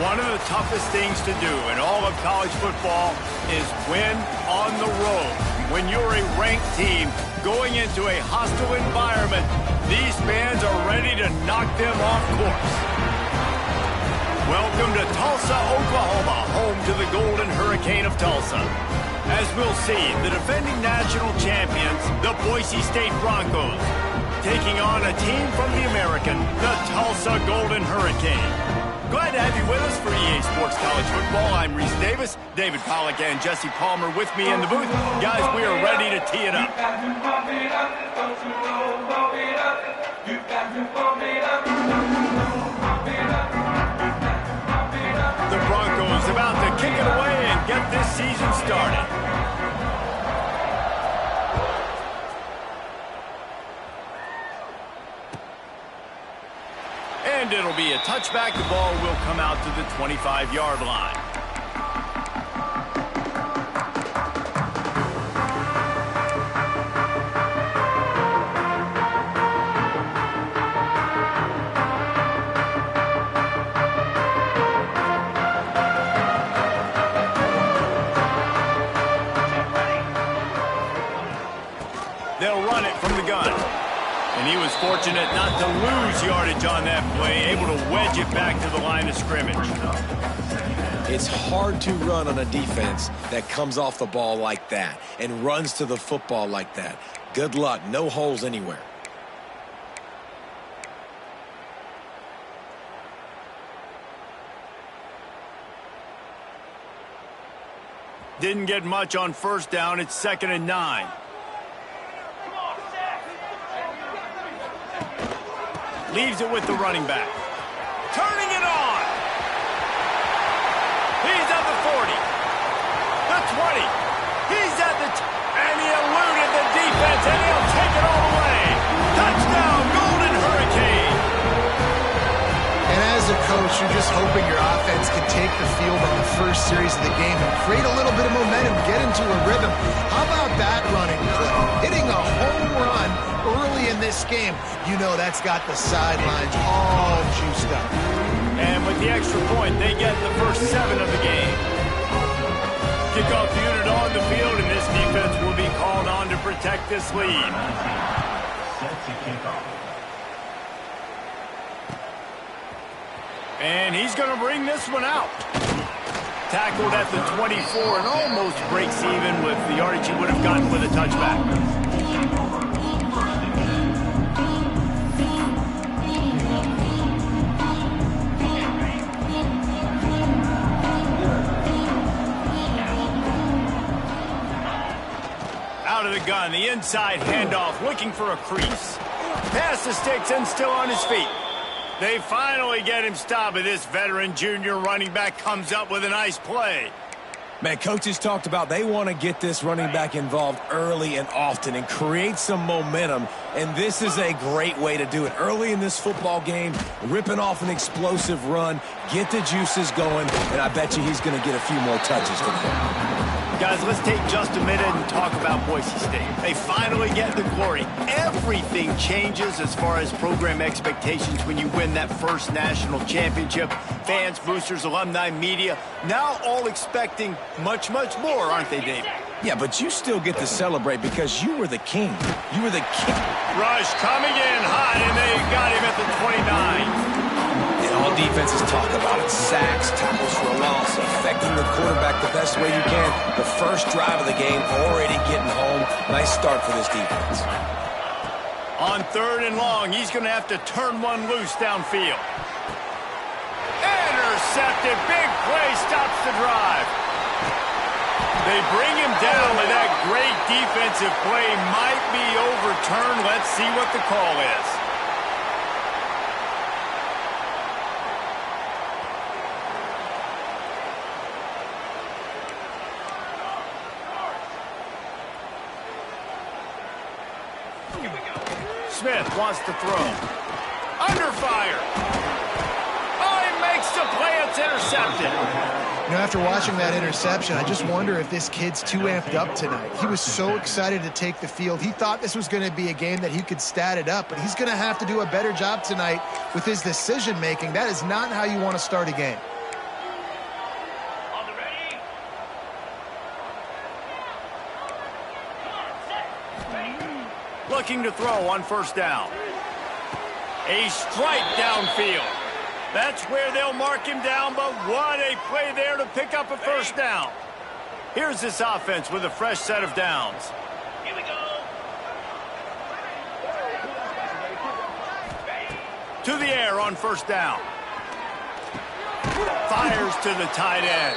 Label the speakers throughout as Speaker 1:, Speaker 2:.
Speaker 1: One of the toughest things to do in all of college football is win on the road. When you're a ranked team going into a hostile environment, these fans are ready to knock them off course. Welcome to Tulsa, Oklahoma, home to the Golden Hurricane of Tulsa. As we'll see, the defending national champions, the Boise State Broncos, taking on a team from the American, the Tulsa Golden Hurricane. Glad to have you with us for EA Sports College Football. I'm Reese Davis, David Pollack and Jesse Palmer with me in the booth. Guys, we are ready to tee it up. The Broncos about to kick it away and get this season started. And it'll be a touchback. The ball will come out to the 25-yard line. They'll run it from the gun. And he was fortunate not to lose yardage on that play, able to wedge it back to the line of scrimmage.
Speaker 2: It's hard to run on a defense that comes off the ball like that and runs to the football like that. Good luck. No holes anywhere.
Speaker 1: Didn't get much on first down. It's 2nd and 9. Leaves it with the running back. Turning it on. He's at the 40. The 20. He's at the... and he eluded the defense, and he'll take it all the way. Touchdown, Golden Hurricane.
Speaker 3: And as a coach, you're just hoping your offense can take the field on the first series of the game and create a little bit of momentum, get into a rhythm. How about that running play? Hitting a home run early in this game. You know that's got the sidelines all juiced up.
Speaker 1: And with the extra point, they get the first 7 of the game. Kickoff unit on the field, and this defense will be called on to protect this lead. And he's going to bring this one out. Tackled at the 24 and almost breaks even with the yardage he would have gotten with a touchback. Out of the gun, the inside handoff, looking for a crease. Pass the sticks and still on his feet. They finally get him stopped, but this veteran junior running back comes up with a nice play.
Speaker 2: Man, coaches talked about they want to get this running back involved early and often and create some momentum, and this is a great way to do it. Early in this football game, ripping off an explosive run, get the juices going, and I bet you he's going to get a few more touches today.
Speaker 1: Guys, let's take just a minute and talk about Boise State. They finally get the glory. Everything changes as far as program expectations when you win that first national championship. Fans, boosters, alumni, media, now all expecting much, much more, aren't they, David?
Speaker 2: Yeah, but you still get to celebrate because you were the king. You were the king.
Speaker 1: Rush coming in high, and they got him at the 29.
Speaker 2: And all defenses talk about it. Sacks, tackles for a loss, affecting the quarterback the best way you can. The first drive of the game, already getting home. Nice start for this defense.
Speaker 1: On 3rd and long, he's going to have to turn one loose downfield. Intercepted. Big play stops the drive. They bring him down, but that great defensive play might be overturned. Let's see what the call is. Smith wants to throw. Under fire. Oh, he makes the play. It's intercepted.
Speaker 3: You know, after watching that interception, I just wonder if this kid's too amped up tonight. He was so excited to take the field. He thought this was going to be a game that he could stat it up, but he's going to have to do a better job tonight with his decision-making. That is not how you want to start a game.
Speaker 1: Looking to throw on first down. A strike downfield. That's where they'll mark him down, but what a play there to pick up a first down. Here's this offense with a fresh set of downs.
Speaker 4: Here we go.
Speaker 1: To the air on first down. Fires to the tight end.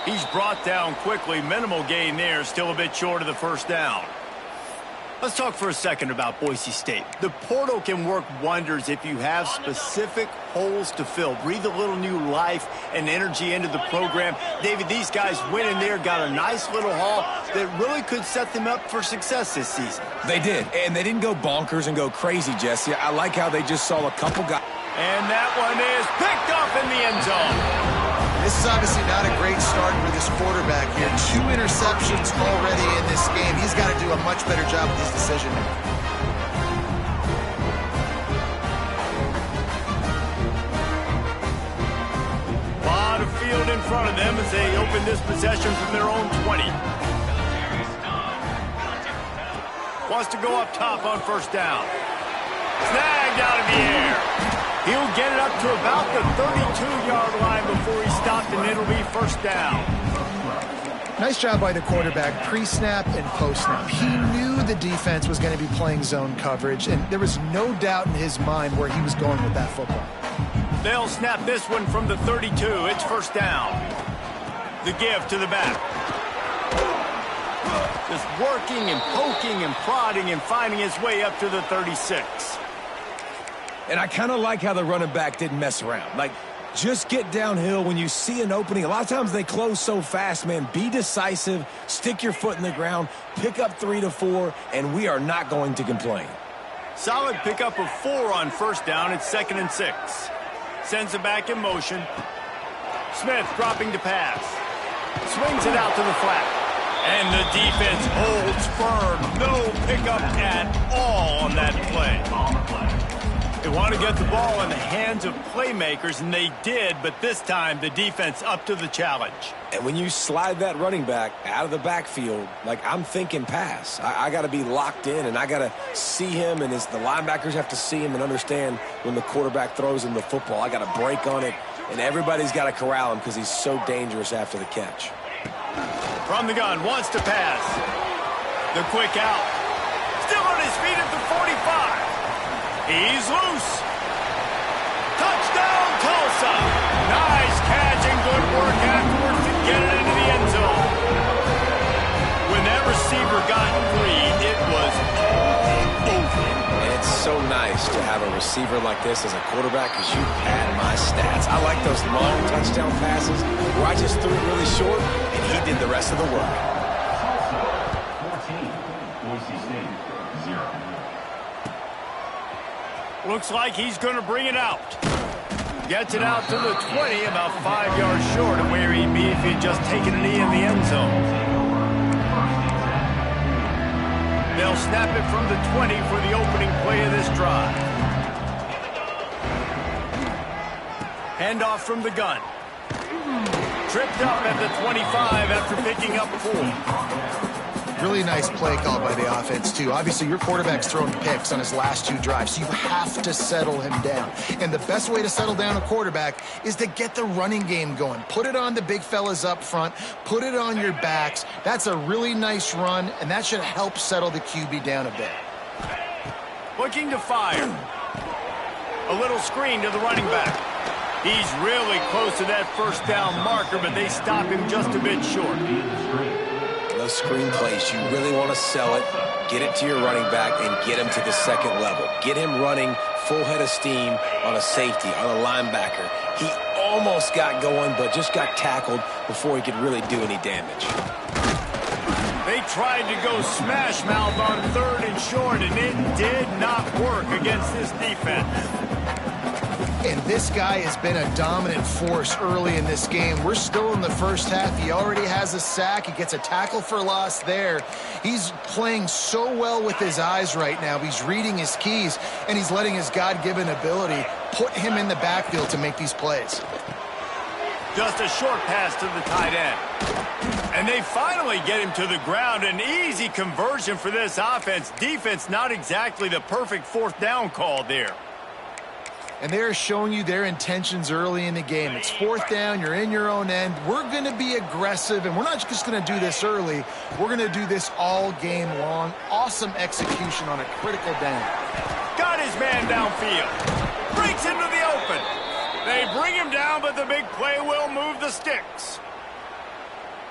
Speaker 1: He's brought down quickly. Minimal gain there. Still a bit short of the first down. Let's talk for a second about Boise State. The portal can work wonders if you have specific holes to fill. Breathe a little new life and energy into the program. David, these guys went in there, got a nice little haul that really could set them up for success this season.
Speaker 2: They did, and they didn't go bonkers and go crazy, Jesse. I like how they just saw a couple guys.
Speaker 1: And that one is picked up in the end zone.
Speaker 3: This is obviously not a great start for this quarterback here. 2 interceptions already in this game. He's got to do a much better job with his decision making.
Speaker 1: Lot of field in front of them as they open this possession from their own 20. Wants to go up top on first down. Snagged out of the air. He'll get it up to about the 32-yard line before he's stopped, and it'll be first down.
Speaker 3: Nice job by the quarterback, pre-snap and post-snap. He knew the defense was going to be playing zone coverage, and there was no doubt in his mind where he was going with that football.
Speaker 1: They'll snap this one from the 32. It's first down. The give to the back. Just working and poking and prodding and finding his way up to the 36.
Speaker 2: And I kind of like how the running back didn't mess around. Like, just get downhill when you see an opening. A lot of times they close so fast, man. Be decisive, stick your foot in the ground, pick up 3 to 4, and we are not going to complain.
Speaker 1: Solid pickup of 4 on first down. It's 2nd and 6. Sends it back in motion. Smith dropping to pass. Swings it out to the flat. And the defense holds firm. No pickup at all on that play. They want to get the ball in the hands of playmakers, and they did, but this time the defense up to the challenge.
Speaker 2: And when you slide that running back out of the backfield, like, I'm thinking pass. I got to be locked in, and I got to see him, and the linebackers have to see him and understand when the quarterback throws him the football. I got to break on it, and everybody's got to corral him because he's so dangerous after the catch.
Speaker 1: From the gun, wants to pass. The quick out. Still on his feet at the 45. He's loose. Touchdown, Tulsa. Nice catch and good work afterwards to get it into the end zone. When that receiver got free, it was all over.
Speaker 2: And it's so nice to have a receiver like this as a quarterback because you pad my stats. I like those long touchdown passes where I just threw it really short and he did the rest of the work.
Speaker 4: Tulsa 14, Boise State 0.
Speaker 1: Looks like he's going to bring it out. Gets it out to the 20, about 5 yards short of where he'd be if he'd just taken a knee in the end zone. They'll snap it from the 20 for the opening play of this drive. Handoff from the gun. Tripped up at the 25 after picking up 4.
Speaker 3: Really nice play call by the offense, too. Obviously, your quarterback's thrown picks on his last 2 drives, so you have to settle him down. And the best way to settle down a quarterback is to get the running game going. Put it on the big fellas up front. Put it on your backs. That's a really nice run, and that should help settle the QB down a bit.
Speaker 1: Looking to fire. A little screen to the running back. He's really close to that first down marker, but they stop him just a bit short.
Speaker 2: Those screen plays, you really want to sell it, get it to your running back, and get him to the second level. Get him running full head of steam on a safety, on a linebacker. He almost got going, but just got tackled before he could really do any damage.
Speaker 1: They tried to go smash mouth on 3rd and short, and it did not work against this defense.
Speaker 3: And this guy has been a dominant force early in this game. We're still in the first half. He already has a sack. He gets a tackle for loss there. He's playing so well with his eyes right now. He's reading his keys, and he's letting his God-given ability put him in the backfield to make these plays.
Speaker 1: Just a short pass to the tight end. And they finally get him to the ground. An easy conversion for this offense. Defense, not exactly the perfect fourth down call there.
Speaker 3: And they're showing you their intentions early in the game. It's fourth down, you're in your own end. We're going to be aggressive, and we're not just going to do this early. We're going to do this all game long. Awesome execution on a critical down.
Speaker 1: Got his man downfield. Breaks into the open. They bring him down, but the big play will move the sticks.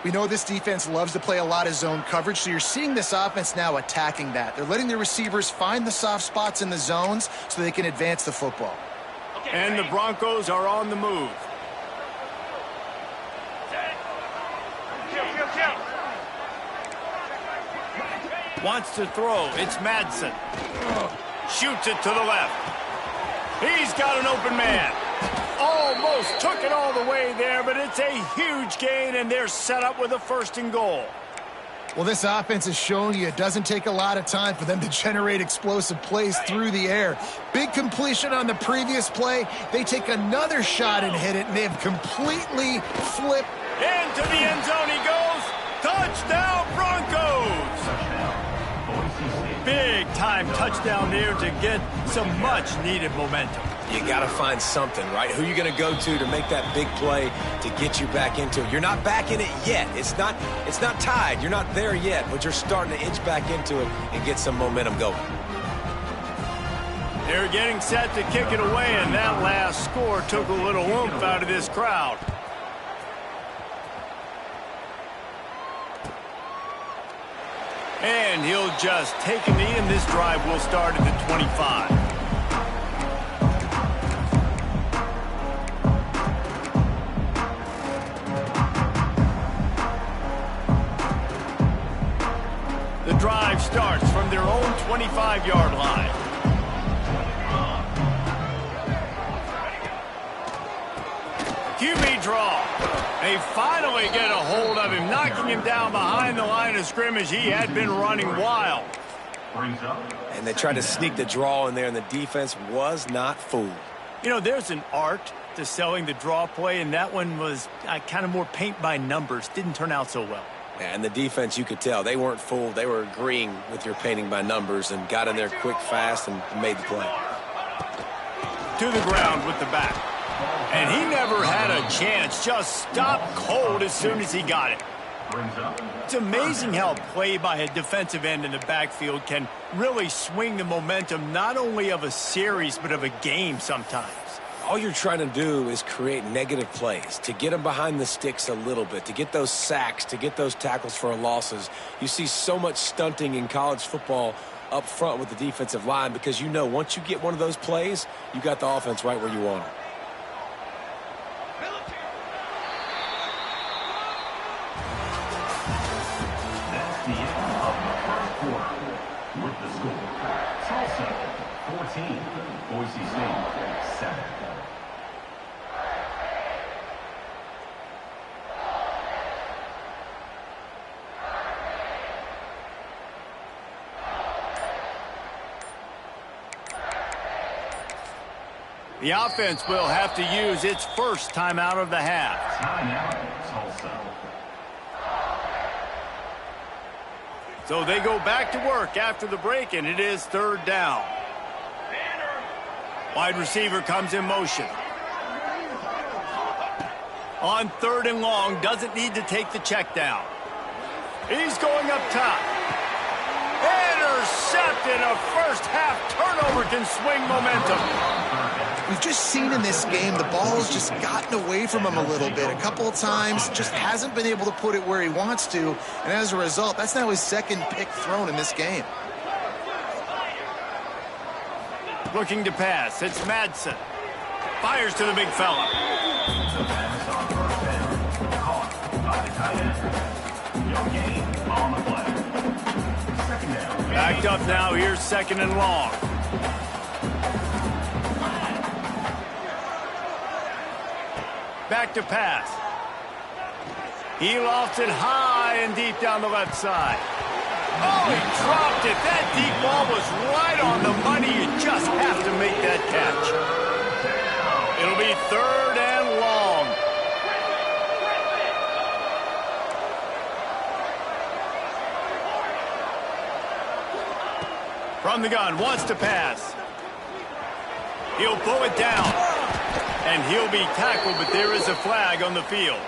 Speaker 3: We know this defense loves to play a lot of zone coverage, so you're seeing this offense now attacking that. They're letting their receivers find the soft spots in the zones so they can advance the football.
Speaker 1: And the Broncos are on the move. Wants to throw. It's Madsen. Shoots it to the left. He's got an open man. Almost took it all the way there, but it's a huge gain, and they're set up with a 1st and goal.
Speaker 3: Well, this offense is showing you it doesn't take a lot of time for them to generate explosive plays through the air. Big completion on the previous play. They take another shot and hit it, and they have completely flipped.
Speaker 1: Into the end zone he goes. Touchdown, Broncos! Big-time touchdown there to get some much-needed momentum.
Speaker 2: You got to find something, right? Who are you going to go to make that big play to get you back into it? You're not back in it yet. It's not tied. You're not there yet, but you're starting to inch back into it and get some momentum going.
Speaker 1: They're getting set to kick it away, and that last score took a little oomph out of this crowd. And he'll just take a knee, and this drive will start at the 25. The drive starts from their own 25-yard line. QB draw. They finally get a hold of him, knocking him down behind the line of scrimmage. He had been running wild.
Speaker 2: And they tried to sneak the draw in there, and the defense was not fooled.
Speaker 1: You know, there's an art to selling the draw play, and that one was kind of more paint by numbers. Didn't turn out so well.
Speaker 2: And the defense, you could tell, they weren't fooled. They were agreeing with your painting by numbers and got in there quick, fast, and made the play.
Speaker 1: To the ground with the back. And he never had a chance. Just stopped cold as soon as he got it. It's amazing how play by a defensive end in the backfield can really swing the momentum not only of a series but of a game sometimes.
Speaker 2: All you're trying to do is create negative plays, to get them behind the sticks a little bit, to get those sacks, to get those tackles for losses. You see so much stunting in college football up front with the defensive line because you know once you get one of those plays, you got the offense right where you want it.
Speaker 4: That's the end of the first quarter. With the score, Tulsa 14, Boise State 7.
Speaker 1: The offense will have to use its first timeout of the half.
Speaker 4: Timeout, Tulsa.
Speaker 1: So they go back to work after the break, and it is 3rd down. Wide receiver comes in motion. On 3rd and long, doesn't need to take the check down. He's going up top. Intercepted. A first-half turnover can swing momentum.
Speaker 3: We've just seen in this game the ball's just gotten away from him a little bit. A couple of times, just hasn't been able to put it where he wants to. And as a result, that's now his 2nd pick thrown in this game.
Speaker 1: Looking to pass. It's Madsen. Fires to the big fella.
Speaker 4: The pass on first down. Caught by the tight end. No gain on the play. 2nd down.
Speaker 1: Backed up now. Here's 2nd and long. Back to pass. He lofts it high and deep down the left side. Oh, he dropped it. That deep ball was right on the money. You just have to make that catch. It'll be 3rd and long. From the gun, wants to pass. He'll pull it down. And he'll be tackled, but there is a flag on the field.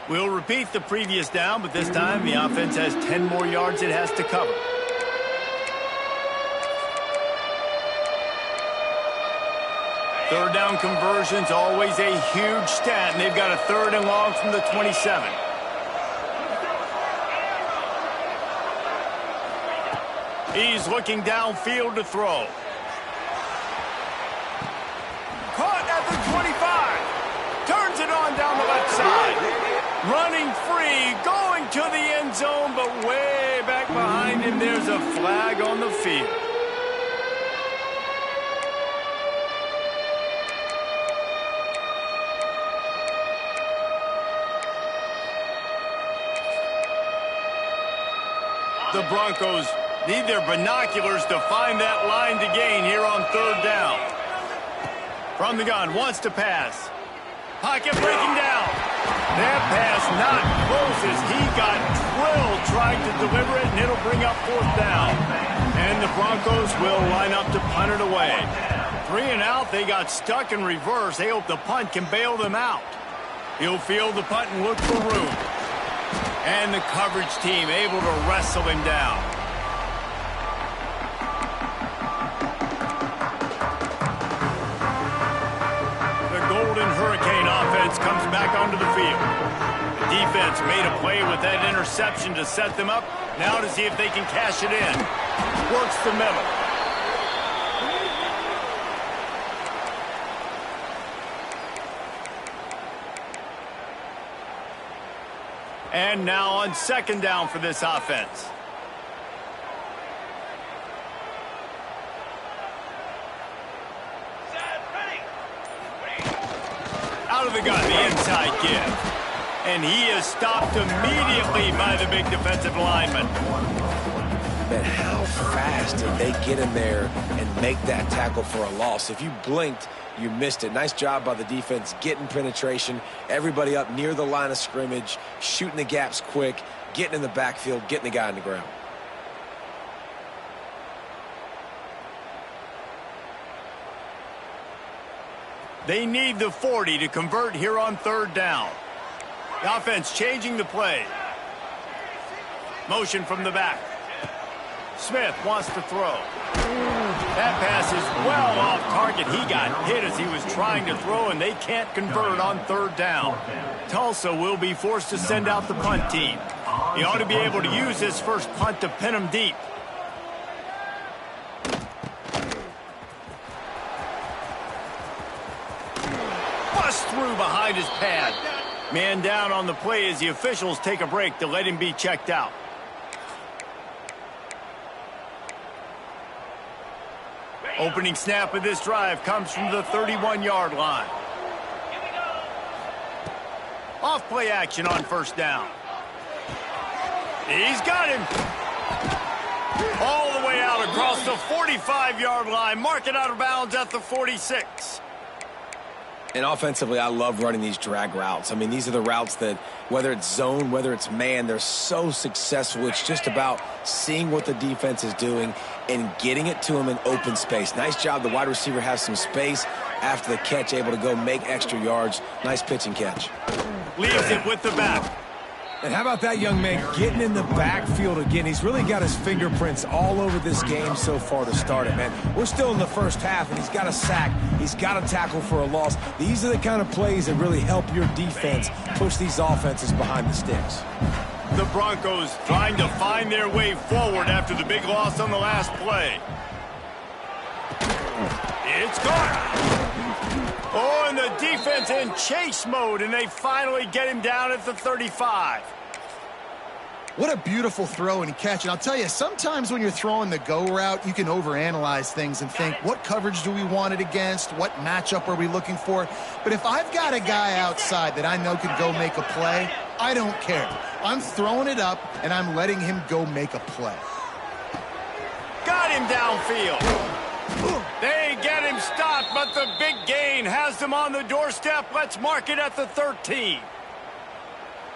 Speaker 1: We'll repeat the previous down, but this time the offense has 10 more yards it has to cover. Third down conversion's always a huge stat, and they've got a 3rd and long from the 27. He's looking downfield to throw. Caught at the 25. Turns it on down the left side. Running free, going to the end zone, but way back behind him, there's a flag on the field. The Broncos need their binoculars to find that line to gain here on 3rd down. From the gun, wants to pass. Pocket breaking down. That pass not close as he got drilled trying to deliver it, and it'll bring up 4th down. And the Broncos will line up to punt it away. 3 and out, they got stuck in reverse. They hope the punt can bail them out. He'll field the punt and look for room. And the coverage team able to wrestle him down. The Golden Hurricane offense comes back onto the field. The defense made a play with that interception to set them up. Now to see if they can cash it in. Works the middle. And now on 2nd down for this offense. Out of the gun, the inside give. And he is stopped immediately by the big defensive lineman.
Speaker 2: Man, how fast did they get in there and make that tackle for a loss? If you blinked, you missed it. Nice job by the defense getting penetration. Everybody up near the line of scrimmage, shooting the gaps quick, getting in the backfield, getting the guy on the ground.
Speaker 1: They need the 40 to convert here on 3rd down. The offense changing the play. Motion from the back. Smith wants to throw. That pass is well off target. He got hit as he was trying to throw, and they can't convert on 3rd down. Tulsa will be forced to send out the punt team. He ought to be able to use his first punt to pin him deep. Bust through behind his pad. Man down on the play as the officials take a break to let him be checked out. Opening snap of this drive comes from the 31-yard line. Off play action on 1st down. He's got him. All the way out across the 45-yard line. Mark it out of bounds at the 46.
Speaker 2: And offensively, I love running these drag routes. I mean, these are the routes that, whether it's zone, whether it's man, they're so successful. It's just about seeing what the defense is doing and getting it to them in open space. Nice job. The wide receiver has some space after the catch, able to go make extra yards. Nice pitch and catch.
Speaker 1: Leaves it with the back.
Speaker 2: And how about that young man getting in the backfield again? He's really got his fingerprints all over this game so far to start it, man. We're still in the first half, and he's got a sack. He's got a tackle for a loss. These are the kind of plays that really help your defense push these offenses behind the sticks.
Speaker 1: The Broncos trying to find their way forward after the big loss on the last play. It's caught. Oh, and the defense in chase mode, and they finally get him down at the 35.
Speaker 3: What a beautiful throw and catch. And I'll tell you, sometimes when you're throwing the go route, you can overanalyze things and think, what coverage do we want it against? What matchup are we looking for? But if I've got a guy outside that I know can go make a play, I don't care. I'm throwing it up, and I'm letting him go make a play.
Speaker 1: Got him downfield. They get him stopped, but the big gain has them on the doorstep. Let's mark it at the 13.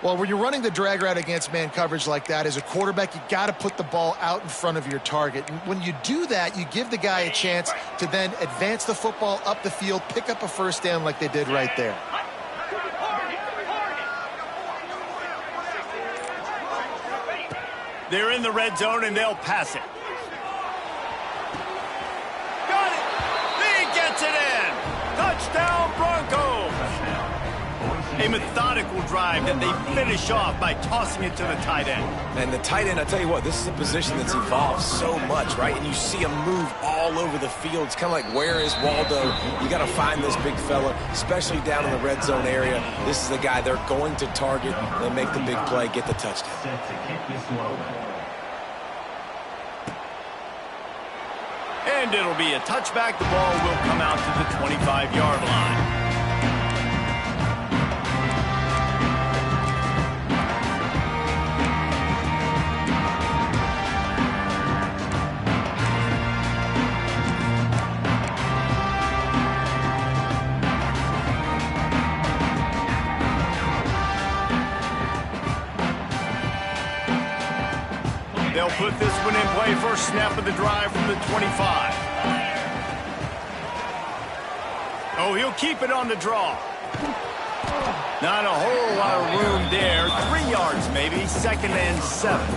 Speaker 3: Well, when you're running the drag route against man coverage like that, as a quarterback, you got to put the ball out in front of your target. And when you do that, you give the guy a chance to then advance the football up the field, pick up a first down like they did right there.
Speaker 1: They're in the red zone, and they'll pass it. Got it! He gets it in! Touchdown, Broncos! A methodical drive that they finish off by tossing it to the tight end.
Speaker 2: And the tight end, I tell you what, this is a position that's evolved so much, right? And you see him move all over the field. It's kind of like, where is Waldo? You got to find this big fella, especially down in the red zone area. This is the guy they're going to target. They'll make the big play, get the touchdown.
Speaker 1: And it'll be a touchback. The ball will come out to the 25-yard line. They'll put this one in play. First snap of the drive from the 25. Oh, he'll keep it on the draw. Not a whole lot of room there. 3 yards maybe. 2nd and 7.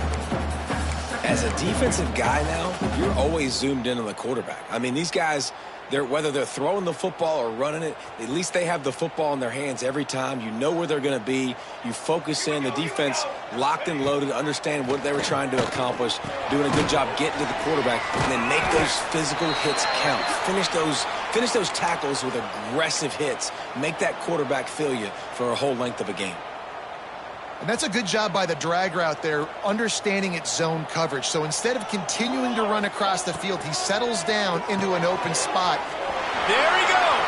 Speaker 2: As a defensive guy now, you're always zoomed in on the quarterback. I mean, these guys, whether they're throwing the football or running it, at least they have the football in their hands every time. You know where they're going to be. You focus in. The defense locked and loaded, understand what they were trying to accomplish, doing a good job getting to the quarterback, and then make those physical hits count. Finish those tackles with aggressive hits. Make that quarterback feel you for a whole length of a game.
Speaker 3: And that's a good job by the drag route there, understanding its zone coverage. So instead of continuing to run across the field, he settles down into an open spot.
Speaker 1: There he goes.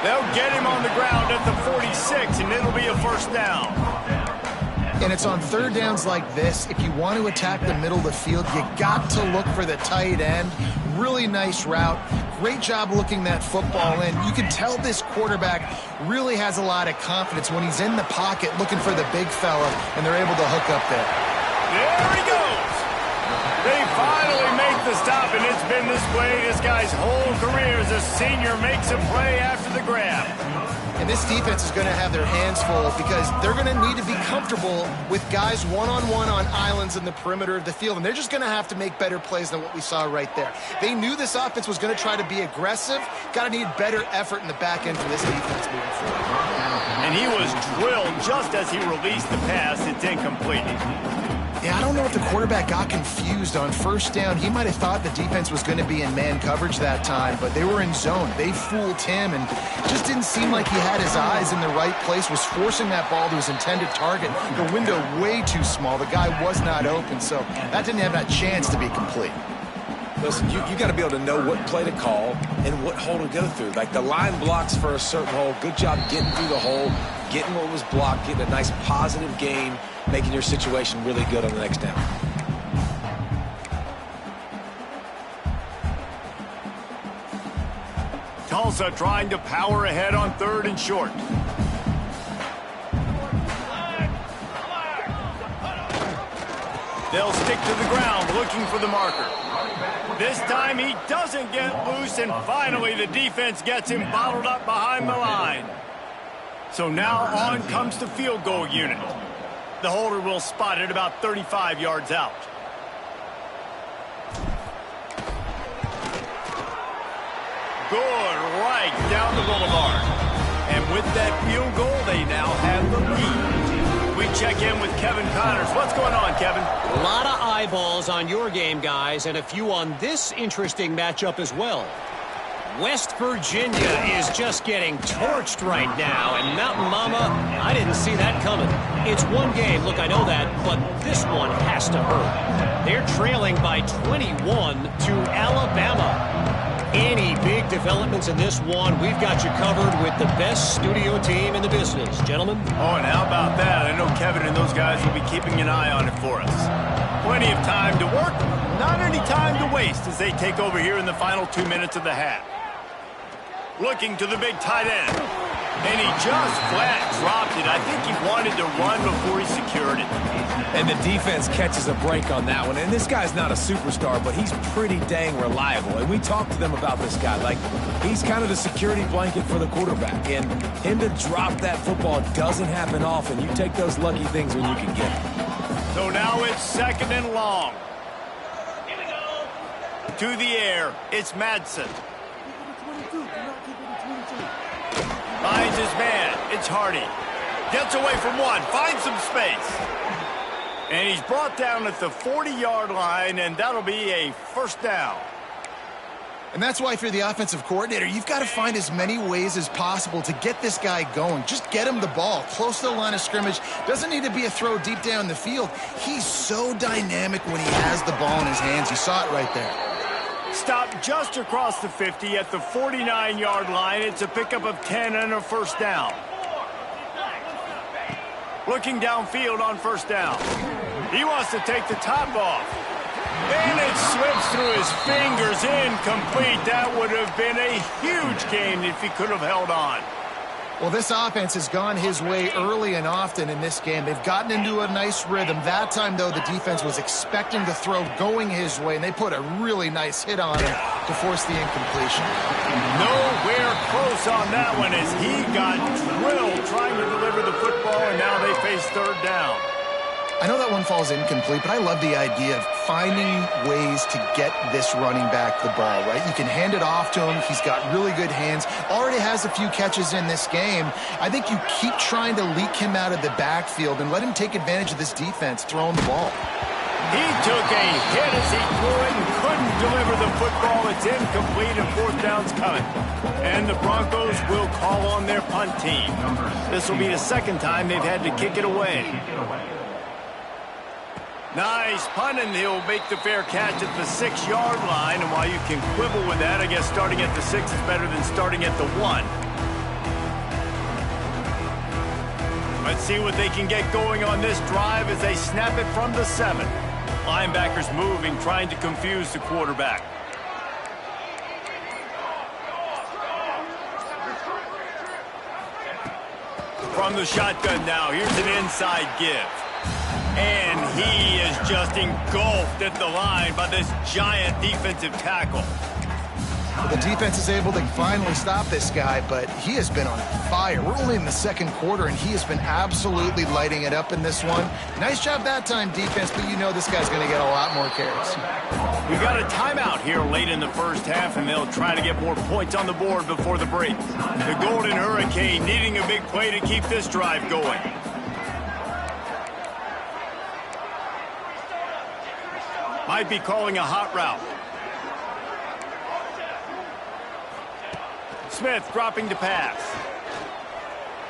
Speaker 1: They'll get him on the ground at the 46, and it'll be a first down.
Speaker 3: And it's on third downs like this. If you want to attack the middle of the field, you got to look for the tight end. Really nice route. Great job looking that football in. You can tell this quarterback really has a lot of confidence when he's in the pocket looking for the big fella, and they're able to hook up there.
Speaker 1: There he goes. They finally make the stop, and it's been this way this guy's whole career as a senior makes a play after the grab.
Speaker 3: And this defense is going to have their hands full because they're going to need to be comfortable with guys one-on-one on islands in the perimeter of the field. And they're just going to have to make better plays than what we saw right there. They knew this offense was going to try to be aggressive. Got to need better effort in the back end for this defense moving forward.
Speaker 1: And he was drilled just as he released the pass. It's incomplete.
Speaker 3: Yeah, I don't know if the quarterback got confused on first down. He might have thought the defense was going to be in man coverage that time, but they were in zone. They fooled him, and just didn't seem like he had his eyes in the right place, was forcing that ball to his intended target. The window way too small. The guy was not open, so that didn't have that chance to be complete.
Speaker 2: Listen, you got to be able to know what play to call and what hole to go through. Like the line blocks for a certain hole. Good job getting through the hole, getting what was blocked, getting a nice positive gain, making your situation really good on the next down.
Speaker 1: Tulsa trying to power ahead on 3rd and short. They'll stick to the ground looking for the marker. This time he doesn't get loose, and finally the defense gets him bottled up behind the line. So now on comes the field goal unit. The holder will spot it about 35 yards out. Good right down the boulevard. And with that field goal, they now have the lead. We check in with Kevin Connors. What's going on, Kevin?
Speaker 5: A lot of eyeballs on your game, guys, and a few on this interesting matchup as well. West Virginia is just getting torched right now, and Mountain Mama, I didn't see that coming. It's one game, look, I know that, but this one has to hurt. They're trailing by 21 to Alabama. Any big developments in this one, we've got you covered with the best studio team in the business. Gentlemen?
Speaker 1: Oh, and how about that? I know Kevin and those guys will be keeping an eye on it for us. Plenty of time to work. Not any time to waste as they take over here in the final 2 minutes of the half. Looking to the big tight end. And he just flat dropped it. I think he wanted to run before he secured it.
Speaker 2: And the defense catches a break on that one. And this guy's not a superstar, but he's pretty dang reliable. And we talked to them about this guy. Like, he's kind of the security blanket for the quarterback. And him to drop that football doesn't happen often. You take those lucky things when you can get them.
Speaker 1: So now it's 2nd and long. To the air, it's Madsen. Finds his man. It's Hardy. Gets away from one. Finds some space. And he's brought down at the 40-yard line, and that'll be a 1st down.
Speaker 3: And that's why if you're the offensive coordinator, you've got to find as many ways as possible to get this guy going. Just get him the ball close to the line of scrimmage. Doesn't need to be a throw deep down the field. He's so dynamic when he has the ball in his hands. You saw it right there.
Speaker 1: Stopped just across the 50 at the 49-yard line. It's a pickup of 10 and a 1st down. Looking downfield on 1st down. He wants to take the top off. And it slips through his fingers. Incomplete. That would have been a huge gain if he could have held on.
Speaker 3: Well, this offense has gone his way early and often in this game. They've gotten into a nice rhythm. That time, though, the defense was expecting the throw going his way, and they put a really nice hit on him to force the incompletion.
Speaker 1: Nowhere close on that one as he got drilled trying to deliver the football, and now they face 3rd down.
Speaker 3: I know that one falls incomplete, but I love the idea of finding ways to get this running back the ball, right? You can hand it off to him. He's got really good hands. Already has a few catches in this game. I think you keep trying to leak him out of the backfield and let him take advantage of this defense throwing the ball.
Speaker 1: He took a hit as he threw it and couldn't deliver the football. It's incomplete and 4th down's coming. And the Broncos will call on their punt team. This will be the 2nd time they've had to kick it away. Nice punt, and he'll make the fair catch at the 6-yard line. And while you can quibble with that, I guess starting at the 6 is better than starting at the 1. Let's see what they can get going on this drive as they snap it from the 7. Linebackers moving, trying to confuse the quarterback. From the shotgun now, here's an inside give. And he is just engulfed at the line by this giant defensive tackle.
Speaker 3: The defense is able to finally stop this guy, but he has been on fire. We're only in the 2nd quarter, and he has been absolutely lighting it up in this one. Nice job that time, defense, but you know this guy's going to get a lot more carries.
Speaker 1: We got a timeout here late in the 1st half, and they'll try to get more points on the board before the break. The Golden Hurricane needing a big play to keep this drive going. Might be calling a hot route. Smith dropping to pass.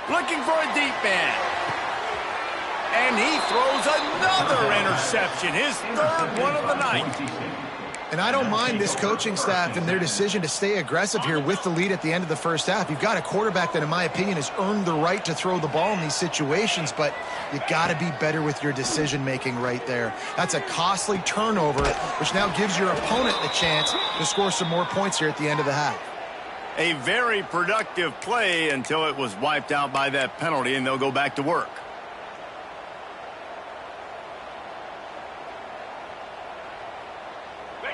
Speaker 1: Looking for a deep man. And he throws another interception. His 3rd one of the night.
Speaker 3: And I don't mind this coaching staff and their decision to stay aggressive here with the lead at the end of the 1st half. You've got a quarterback that, in my opinion, has earned the right to throw the ball in these situations, but you got to be better with your decision-making right there. That's a costly turnover, which now gives your opponent the chance to score some more points here at the end of the half.
Speaker 1: A very productive play until it was wiped out by that penalty, and they'll go back to work.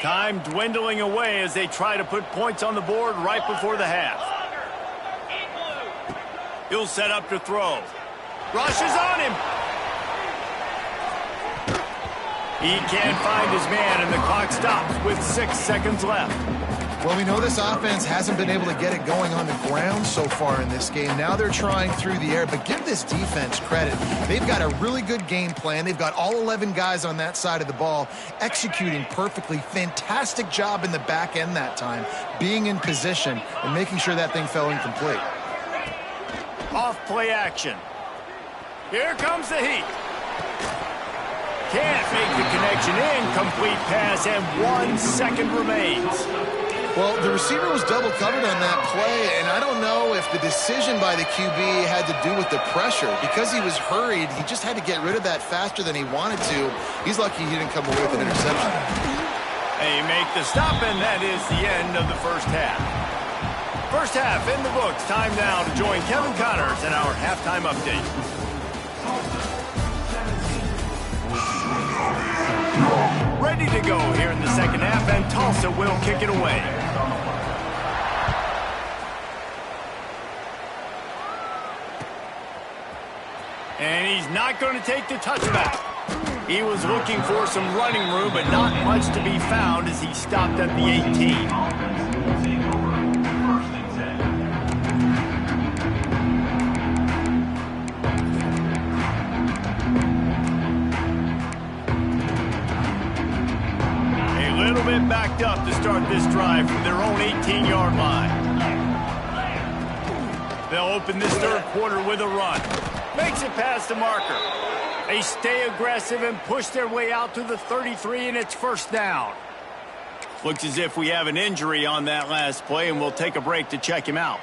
Speaker 1: Time dwindling away as they try to put points on the board right before the half. He'll set up to throw. Rushes on him. He can't find his man, and the clock stops with 6 seconds left.
Speaker 3: Well, we know this offense hasn't been able to get it going on the ground so far in this game. Now they're trying through the air, but give this defense credit. They've got a really good game plan. They've got all 11 guys on that side of the ball executing perfectly. Fantastic job in the back end that time, being in position and making sure that thing fell incomplete.
Speaker 1: Off play action. Here comes the heat. Can't make the connection. Incomplete pass, and 1 second remains.
Speaker 3: Well, the receiver was double covered on that play, and I don't know if the decision by the QB had to do with the pressure. Because he was hurried, he just had to get rid of that faster than he wanted to. He's lucky he didn't come away with an interception.
Speaker 1: They make the stop, and that is the end of the first half. First half in the books. Time now to join Kevin Connors in our halftime update. Ready to go here in the second half, and Tulsa will kick it away. And he's not going to take the touchback. He was looking for some running room, but not much to be found as he stopped at the 18. Backed up to start this drive from their own 18-yard line. They'll open this third quarter with a run. Makes it past the marker. They stay aggressive and push their way out to the 33, and it's first down. Looks as if we have an injury on that last play, and we'll take a break to check him out.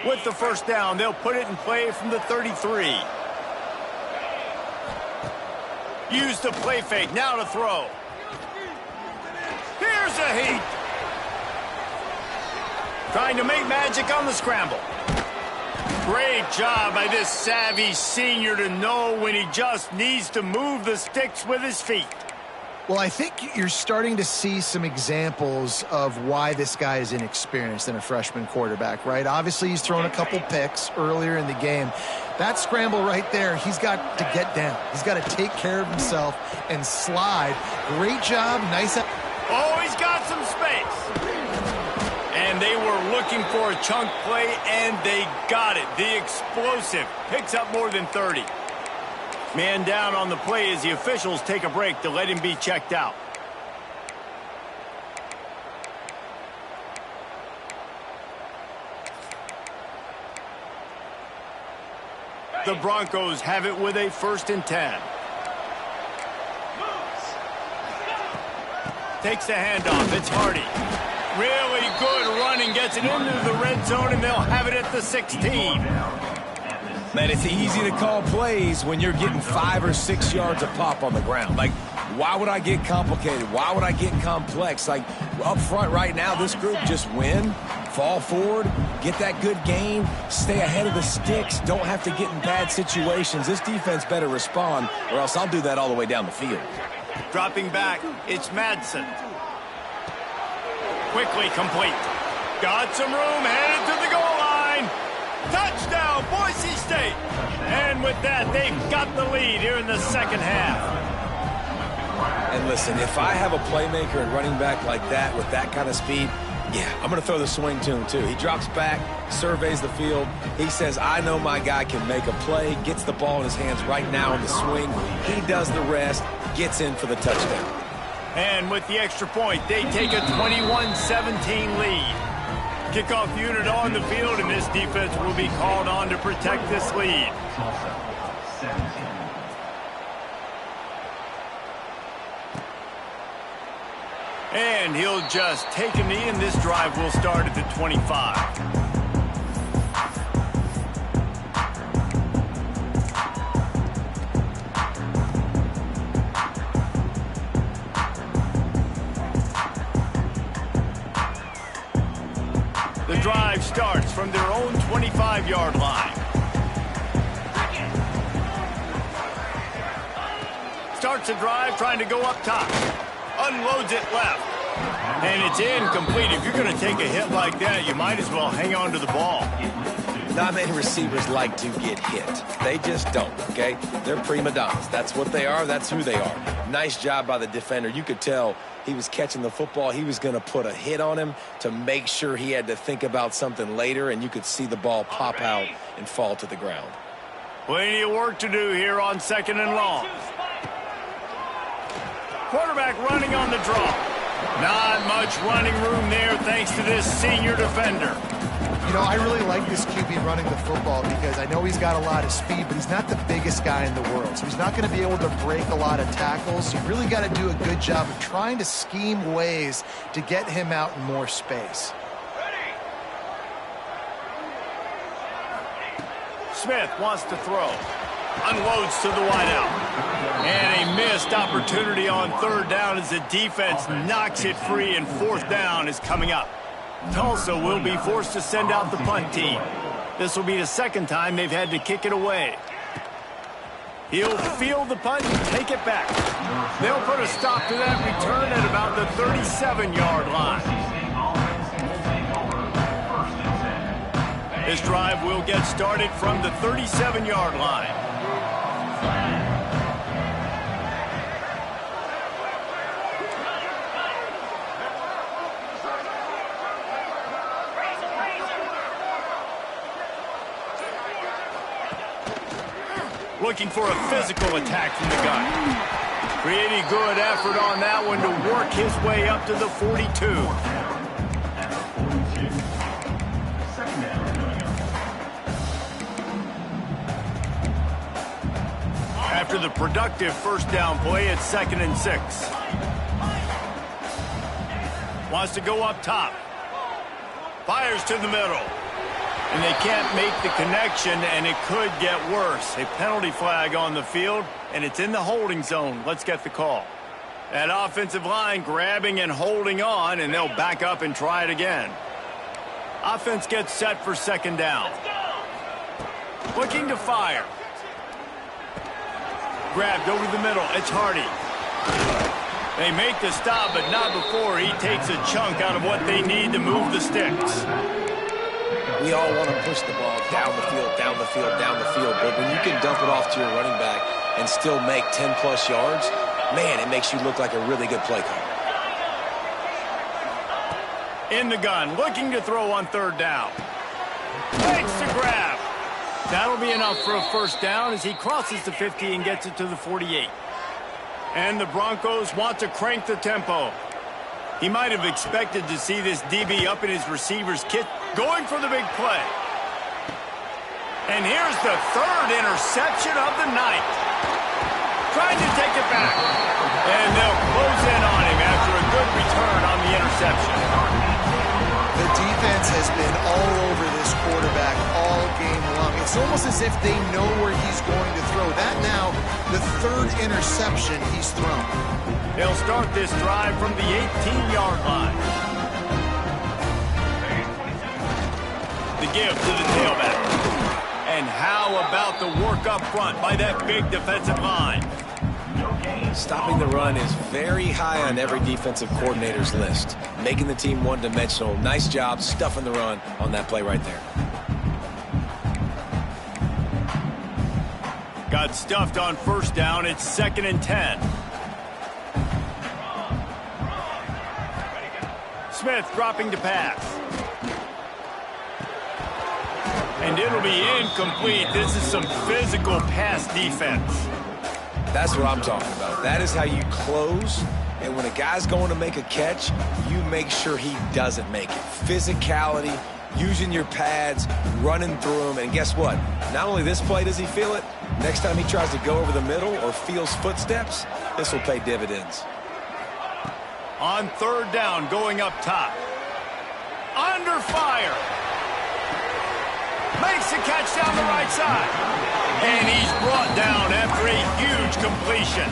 Speaker 1: With the first down, they'll put it in play from the 33. Use the play fake, now to throw. Here's a heat. Trying to make magic on the scramble. Great job by this savvy senior to know when he just needs to move the sticks with his feet.
Speaker 3: Well, I think you're starting to see some examples of why this guy is inexperienced in a freshman quarterback, right? Obviously, he's thrown a couple picks earlier in the game. That scramble right there, he's got to get down. He's got to take care of himself and slide. Great job. Nice.
Speaker 1: Oh, he's got some space. And they were looking for a chunk play, and they got it. The explosive picks up more than 30. Man down on the play as the officials take a break to let him be checked out. The Broncos have it with a 1st and 10. Takes the handoff. It's Hardy. Really good running. Gets it into the red zone, and they'll have it at the 16.
Speaker 2: Man, it's easy to call plays when you're getting 5 or 6 yards a pop on the ground. Like, why would I get complicated? Why would I get complex? Like, up front right now, this group just win, fall forward, get that good gain, stay ahead of the sticks, don't have to get in bad situations. This defense better respond, or else I'll do that all the way down the field.
Speaker 1: Dropping back, it's Madsen. Quickly complete. Got some room, headed to the goal line. Touchdown, Boise State. And with that, they've got the lead here in the second half.
Speaker 2: And listen, if I have a playmaker and running back like that with that kind of speed, yeah, I'm going to throw the swing to him too. He drops back, surveys the field. He says, I know my guy can make a play, gets the ball in his hands right now in the swing. He does the rest, gets in for the touchdown.
Speaker 1: And with the extra point, they take a 21-17 lead. Kickoff unit on the field, and this defense will be called on to protect this lead. And he'll just take a knee, and this drive will start at the 25. The drive starts from their own 25-yard line. Starts a drive trying to go up top. Unloads it left. And it's incomplete. If you're going to take a hit like that, you might as well hang on to the ball.
Speaker 2: Not many receivers like to get hit. They just don't, okay? They're prima donnas. That's what they are. That's who they are. Nice job by the defender. You could tell he was catching the football. He was going to put a hit on him to make sure he had to think about something later, and you could see the ball pop out and fall to the ground.
Speaker 1: Plenty of work to do here on 2nd and long. Quarterback running on the draw. Not much running room there thanks to this senior defender.
Speaker 3: You know, I really like this QB running the football because I know he's got a lot of speed, but he's not the biggest guy in the world. So he's not going to be able to break a lot of tackles. You really got to do a good job of trying to scheme ways to get him out in more space.
Speaker 1: Smith wants to throw. Unloads to the wideout. And a missed opportunity on third down as the defense knocks it free, and fourth down is coming up. Tulsa will be forced to send out the punt team. This will be the second time they've had to kick it away. He'll field the punt and take it back. They'll put a stop to that return at about the 37-yard line. This drive will get started from the 37-yard line. Looking for a physical attack from the gun. Pretty good effort on that one to work his way up to the 42. After the productive first down play, it's 2nd and 6. Wants to go up top. Fires to the middle. And they can't make the connection, and it could get worse. A penalty flag on the field, and it's in the holding zone. Let's get the call. That offensive line grabbing and holding on, and they'll back up and try it again. Offense gets set for 2nd down. Looking to fire. Grabbed over the middle. It's Hardy. They make the stop, but not before he takes a chunk out of what they need to move the sticks.
Speaker 2: We all want to push the ball down the field, down the field, down the field. But when you can dump it off to your running back and still make 10-plus yards, man, it makes you look like a really good play caller.
Speaker 1: In the gun, looking to throw on 3rd down. Makes the grab. That'll be enough for a first down as he crosses the 50 and gets it to the 48. And the Broncos want to crank the tempo. He might have expected to see this DB up in his receiver's kit, going for the big play. And here's the 3rd interception of the night. Trying to take it back. And they'll close in on him after a good return on the interception.
Speaker 3: The defense has been all over this quarterback all game long. It's almost as if they know where he's going to throw. That now, the 3rd interception he's thrown.
Speaker 1: They'll start this drive from the 18-yard line. The give to the tailback. And how about the work up front by that big defensive line?
Speaker 2: Stopping the run is very high on every defensive coordinator's list. Making the team one-dimensional. Nice job stuffing the run on that play right there.
Speaker 1: Got stuffed on first down. It's 2nd and 10. Smith dropping to pass. And it'll be incomplete. This is some physical pass defense.
Speaker 2: That's what I'm talking about. That is how you close. And when a guy's going to make a catch, you make sure he doesn't make it. Physicality, using your pads, running through them. And guess what? Not only this play does he feel it, next time he tries to go over the middle or feels footsteps, this will pay dividends.
Speaker 1: On 3rd down, going up top. Under fire. Makes the catch down the right side. And he's brought down after a huge completion.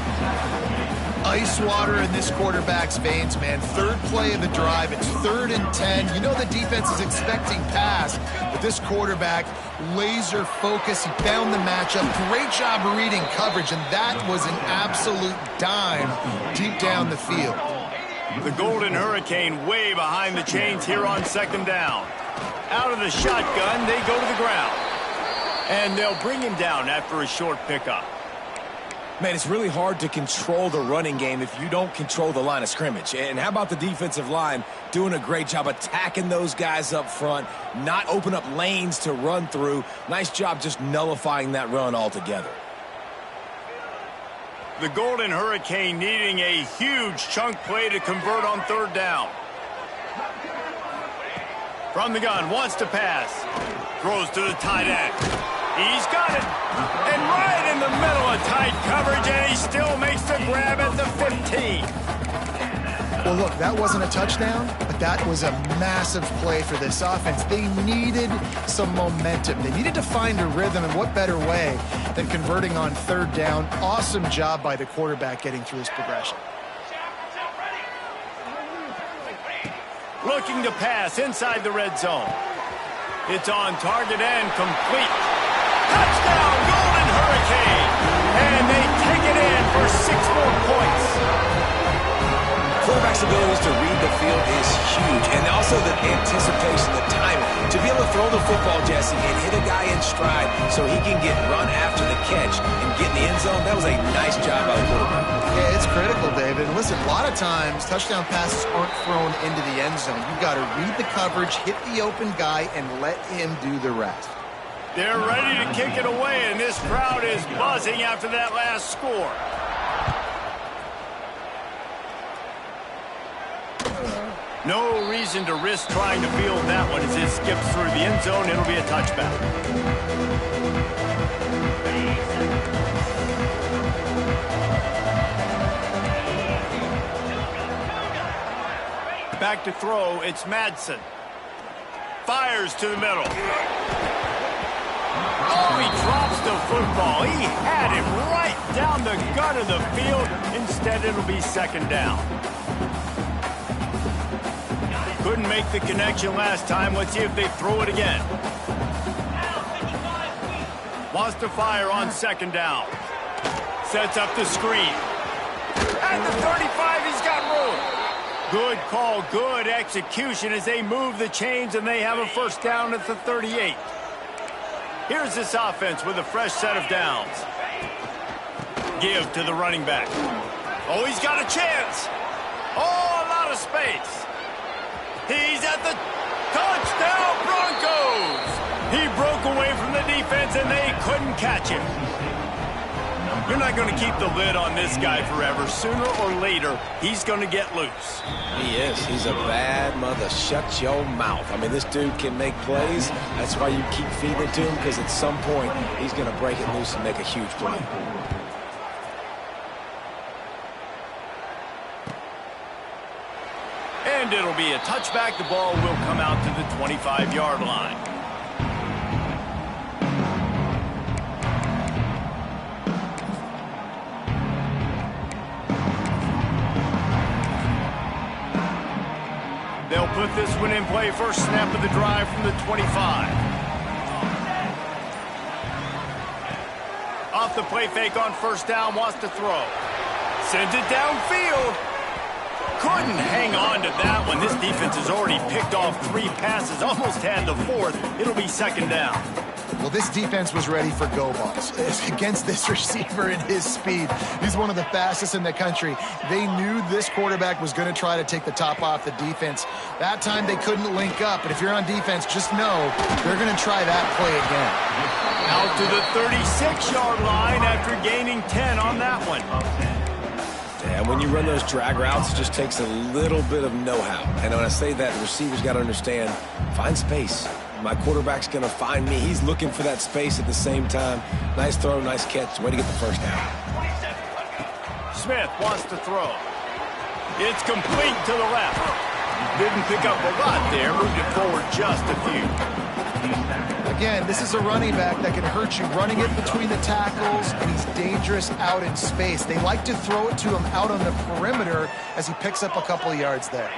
Speaker 3: Ice water in this quarterback's veins, man. 3rd play of the drive. It's 3rd and 10. You know the defense is expecting pass, but this quarterback, laser focus. He found the matchup. Great job reading coverage, and that was an absolute dime deep down the field.
Speaker 1: The Golden Hurricane way behind the chains here on 2nd down. Out of the shotgun, they go to the ground. And they'll bring him down after a short pickup.
Speaker 2: Man, it's really hard to control the running game if you don't control the line of scrimmage. And how about the defensive line doing a great job attacking those guys up front, not open up lanes to run through. Nice job just nullifying that run altogether.
Speaker 1: The Golden Hurricane needing a huge chunk play to convert on 3rd down. From the gun, wants to pass. Throws to the tight end. He's got it. And right in the middle of tight coverage, and he still makes the grab at the 15.
Speaker 3: Well, look, that wasn't a touchdown, but that was a massive play for this offense. They needed some momentum. They needed to find a rhythm, and what better way than converting on third down. Awesome job by the quarterback getting through his progression.
Speaker 1: Looking to pass inside the red zone. It's on target and complete. Touchdown, Golden Hurricane! And they take it in for 6 more points.
Speaker 2: Quarterback's abilities to read the field is huge, and also the anticipation, the timing. To be able to throw the football, Jesse, and hit a guy in stride so he can get run after the catch and get in the end zone, that was a nice job by the quarterback.
Speaker 3: Yeah, it's critical, David. And listen, a lot of times, touchdown passes aren't thrown into the end zone. You've got to read the coverage, hit the open guy, and let him do the rest.
Speaker 1: They're ready to kick it away, and this crowd is buzzing after that last score. No reason to risk trying to field that one as it skips through the end zone. It'll be a touchback. Back to throw, it's Madsen. Fires to the middle. Oh, he drops the football. He had it right down the gut of the field. Instead, it'll be second down. Couldn't make the connection last time. Let's see if they throw it again. Wants to fire on second down. Sets up the screen. At the 35, he's got room. Good call, good execution as they move the chains and they have a first down at the 38. Here's this offense with a fresh set of downs. Give to the running back. Oh, he's got a chance. Oh, a lot of space. He's at the touchdown Broncos. He broke away from the defense and they couldn't catch him. You're not going to keep the lid on this guy forever. Sooner or later, he's going to get loose.
Speaker 2: He is. He's a bad mother. Shut your mouth. I mean, this dude can make plays. That's why you keep feeding it to him, because at some point, he's going to break it loose and make a huge play.
Speaker 1: And it'll be a touchback. The ball will come out to the 25-yard line. They'll put this one in play. First snap of the drive from the 25. Off the play fake on first down, wants to throw. Sends it downfield. Couldn't hang on to that one. This defense has already picked off 3 passes, almost had the 4th. It'll be second down.
Speaker 3: Well, this defense was ready for go balls against this receiver and his speed. He's one of the fastest in the country. They knew this quarterback was going to try to take the top off the defense. That time they couldn't link up, but if you're on defense, just know they're going to try that play again.
Speaker 1: Out to the 36-yard line after gaining 10 on that one.
Speaker 2: And when you run those drag routes, it just takes a little bit of know-how. And when I say that, the receiver's got to understand, find space. My quarterback's going to find me. He's looking for that space at the same time. Nice throw, nice catch. Way to get the first down.
Speaker 1: Smith wants to throw. It's complete to the left. Didn't pick up a lot there. Moved it forward just a few.
Speaker 3: Again, this is a running back that can hurt you running it between the tackles, and he's dangerous out in space. They like to throw it to him out on the perimeter as he picks up a couple of yards there.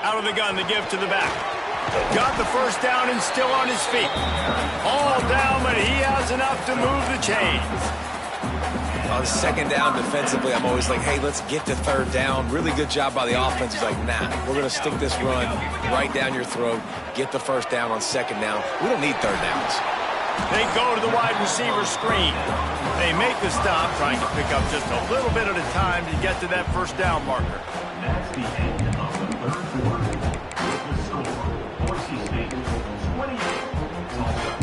Speaker 1: Out of the gun, the give to the back. Got the first down and still on his feet. All down, but he has enough to move the chains.
Speaker 2: On second down defensively, I'm always like, hey, let's get to third down. Really good job by the offense. He's like, nah, we're going to stick this run right down your throat, get the first down on second down. We don't need third downs.
Speaker 1: They go to the wide receiver screen. They make the stop, trying to pick up just a little bit at a time to get to that first down marker.
Speaker 4: That's the end of the third quarter. The score, Boise State 28, Tulsa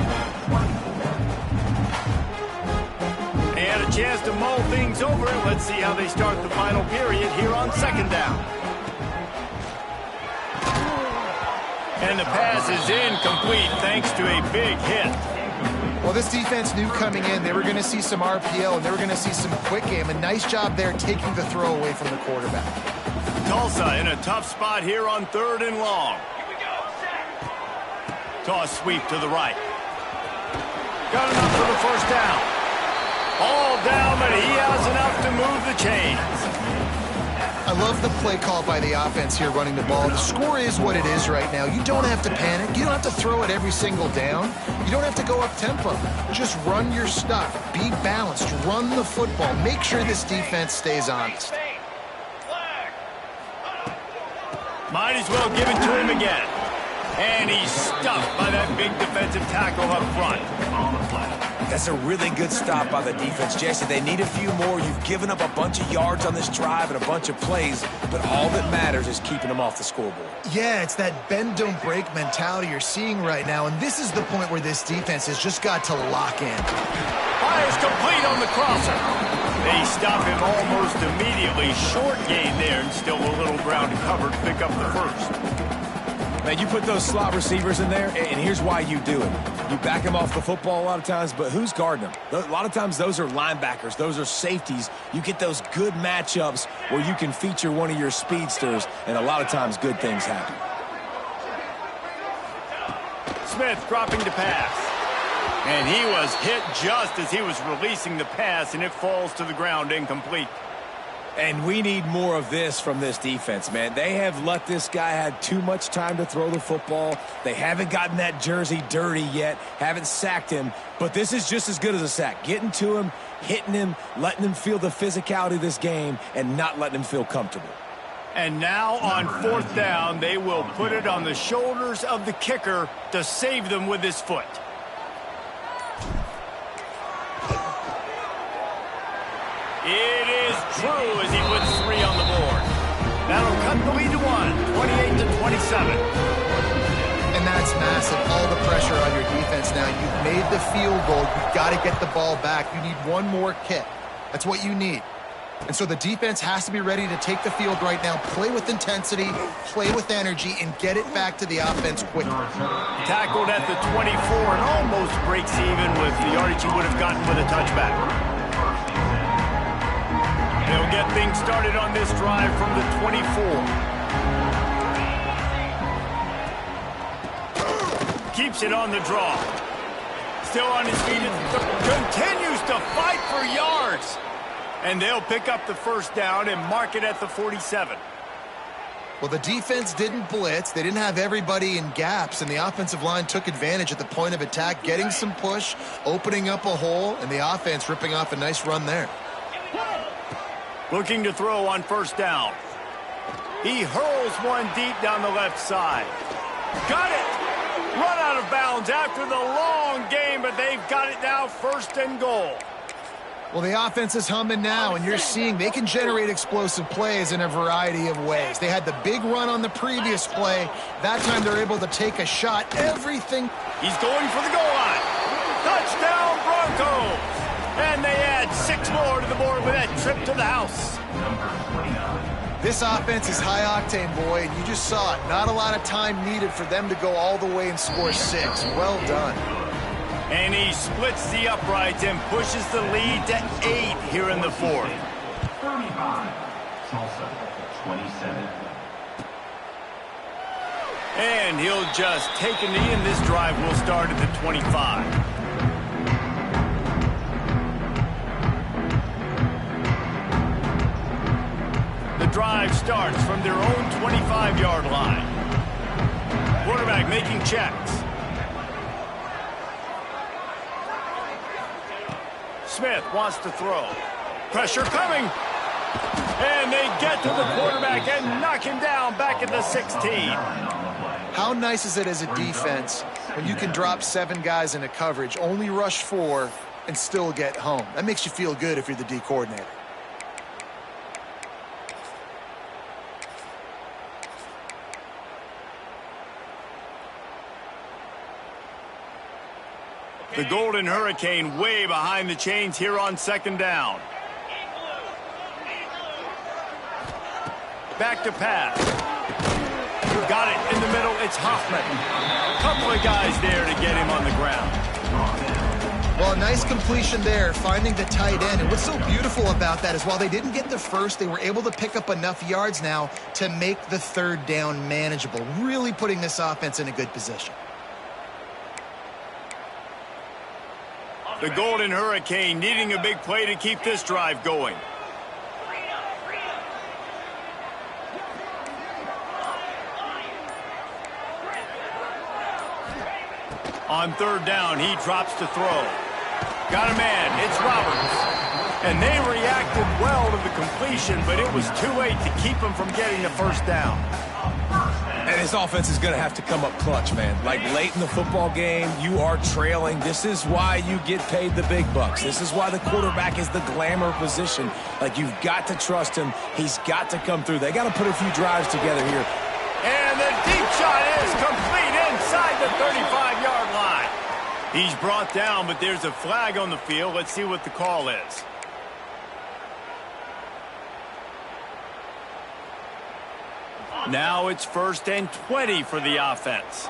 Speaker 4: 24.
Speaker 1: They had a chance to mull things over. Let's see how they start the final period here on second down. And the pass is incomplete thanks to a big hit.
Speaker 3: Well, this defense knew coming in they were going to see some RPO and they were going to see some quick game. A nice job there taking the throw away from the quarterback.
Speaker 1: Tulsa in a tough spot here on third and long. Toss sweep to the right. Got enough for the first down. All down, but he has enough to move the chains.
Speaker 3: I love the play call by the offense here running the ball. The score is what it is right now. You don't have to panic. You don't have to throw it every single down. You don't have to go up tempo. Just run your stuff. Be balanced. Run the football. Make sure this defense stays honest.
Speaker 1: Might as well give it to him again. And he's stuffed by that big defensive tackle up front.
Speaker 2: That's a really good stop by the defense, Jesse. They need a few more. You've given up a bunch of yards on this drive and a bunch of plays, but all that matters is keeping them off the scoreboard.
Speaker 3: Yeah, it's that bend, don't break mentality you're seeing right now, and this is the point where this defense has just got to lock in.
Speaker 1: Fires complete on the crosser. They stop him almost immediately. Short gain there, and still a little ground to cover to pick up the first.
Speaker 2: Man, you put those slot receivers in there, and here's why you do it. You back them off the football a lot of times, but who's guarding them? A lot of times those are linebackers. Those are safeties. You get those good matchups where you can feature one of your speedsters, and a lot of times good things happen.
Speaker 1: Smith dropping to pass. And he was hit just as he was releasing the pass, and it falls to the ground incomplete.
Speaker 2: And we need more of this from this defense, man. They have let this guy have too much time to throw the football. They haven't gotten that jersey dirty yet, haven't sacked him. But this is just as good as a sack. Getting to him, hitting him, letting him feel the physicality of this game, and not letting him feel comfortable.
Speaker 1: And now on fourth down, they will put it on the shoulders of the kicker to save them with his foot. It is true as he puts 3 on the board. That'll cut the lead to 1, 28-27.
Speaker 3: And that's massive. All the pressure on your defense now. You've made the field goal. You've got to get the ball back. You need one more kick. That's what you need. And so the defense has to be ready to take the field right now, play with intensity, play with energy, and get it back to the offense quickly.
Speaker 1: Tackled at the 24 and almost breaks even with the yardage he would have gotten with a touchback. They'll get things started on this drive from the 24. Keeps it on the draw. Still on his feet. Continues to fight for yards. And they'll pick up the first down and mark it at the 47.
Speaker 3: Well, the defense didn't blitz. They didn't have everybody in gaps, and the offensive line took advantage at the point of attack, getting some push, opening up a hole, and the offense ripping off a nice run there.
Speaker 1: Looking to throw on first down. He hurls one deep down the left side. Got it! Run out of bounds after the long game, but they've got it now, first and goal.
Speaker 3: Well, the offense is humming now, and you're seeing they can generate explosive plays in a variety of ways. They had the big run on the previous play. That time they're able to take a shot. Everything.
Speaker 1: He's going for the goal line. Touchdown, Broncos! And they add 6 more to the board with that trip to the house.
Speaker 3: This offense is high octane, boy, and you just saw it. Not a lot of time needed for them to go all the way and score 6. Well done.
Speaker 1: And he splits the uprights and pushes the lead to 8 here in the fourth.
Speaker 4: 35, Tulsa, 27.
Speaker 1: And he'll just take a knee, and this drive will start at the 25. The drive starts from their own 25-yard line. Quarterback making checks. Smith wants to throw. Pressure coming. And they get to the quarterback and knock him down back at the 16.
Speaker 3: How nice is it as a defense when you can drop 7 guys into coverage, only rush 4, and still get home? That makes you feel good if you're the D coordinator.
Speaker 1: The Golden Hurricane way behind the chains here on second down. Back to pass. Got it in the middle. It's Hoffman. Couple of guys there to get him on the ground.
Speaker 3: Well, a nice completion there, finding the tight end. And what's so beautiful about that is while they didn't get the first, they were able to pick up enough yards now to make the third down manageable, really putting this offense in a good position.
Speaker 1: The Golden Hurricane needing a big play to keep this drive going. On third down, he drops to throw. Got a man, it's Roberts. And they reacted well to the completion, but it was too late to keep him from getting the first down.
Speaker 2: And his offense is going to have to come up clutch, man. Like late in the football game, you are trailing. This is why you get paid the big bucks. This is why the quarterback is the glamour position. Like, you've got to trust him. He's got to come through. They got to put a few drives together here.
Speaker 1: And the deep shot is complete inside the 35-yard line. He's brought down, but there's a flag on the field. Let's see what the call is. Now it's 1st and 20 for the offense.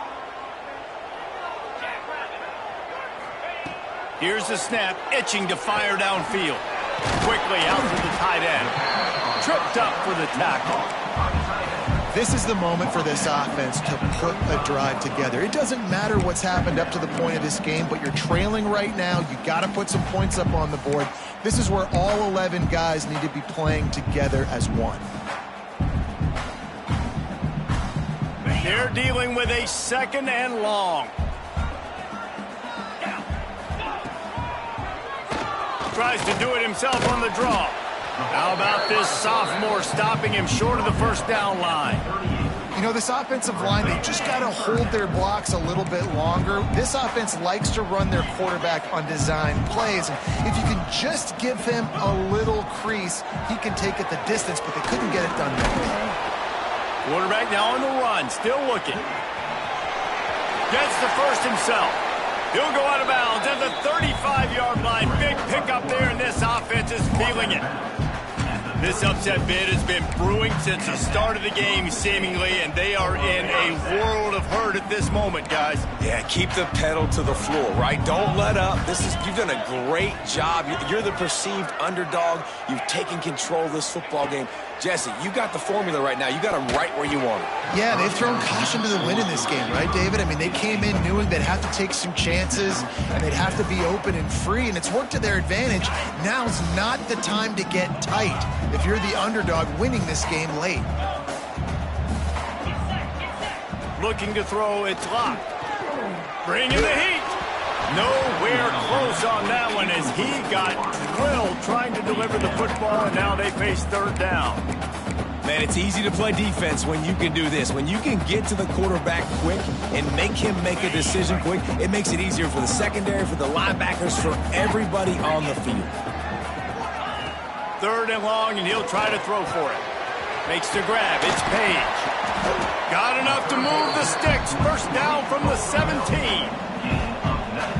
Speaker 1: Here's the snap, itching to fire downfield. Quickly out to the tight end. Tripped up for the tackle.
Speaker 3: This is the moment for this offense to put a drive together. It doesn't matter what's happened up to the point of this game, but you're trailing right now. You got to put some points up on the board. This is where all 11 guys need to be playing together as one.
Speaker 1: They're dealing with a 2nd and long. Tries to do it himself on the draw. How about this sophomore stopping him short of the first down line?
Speaker 3: You know, this offensive line, they just got to hold their blocks a little bit longer. This offense likes to run their quarterback on design plays. And if you can just give him a little crease, he can take it the distance, but they couldn't get it done there.
Speaker 1: Quarterback now on the run, still looking. Gets the first himself. He'll go out of bounds at the 35-yard line. Big pickup there, and this offense is feeling it. This upset bid has been brewing since the start of the game, seemingly, and they are in a world of hurt at this moment, guys.
Speaker 2: Yeah, keep the pedal to the floor, right? Don't let up. You've done a great job. You're the perceived underdog. You've taken control of this football game. Jesse, you got the formula right now. You got them right where you want it.
Speaker 3: Yeah, they've thrown caution to the wind in this game, right, David? I mean, they came in knowing they'd have to take some chances, and they'd have to be open and free, and it's worked to their advantage. Now's not the time to get tight if you're the underdog winning this game late.
Speaker 1: Looking to throw, it's locked. Bringing the heat. Nowhere close on that one as he got drilled trying to deliver the football, and now they face 3rd down.
Speaker 2: Man, it's easy to play defense when you can do this. When you can get to the quarterback quick and make him make a decision quick, it makes it easier for the secondary, for the linebackers, for everybody on the field.
Speaker 1: 3rd and long, and he'll try to throw for it. Makes the grab. It's Page. Got enough to move the sticks. First down from the 17.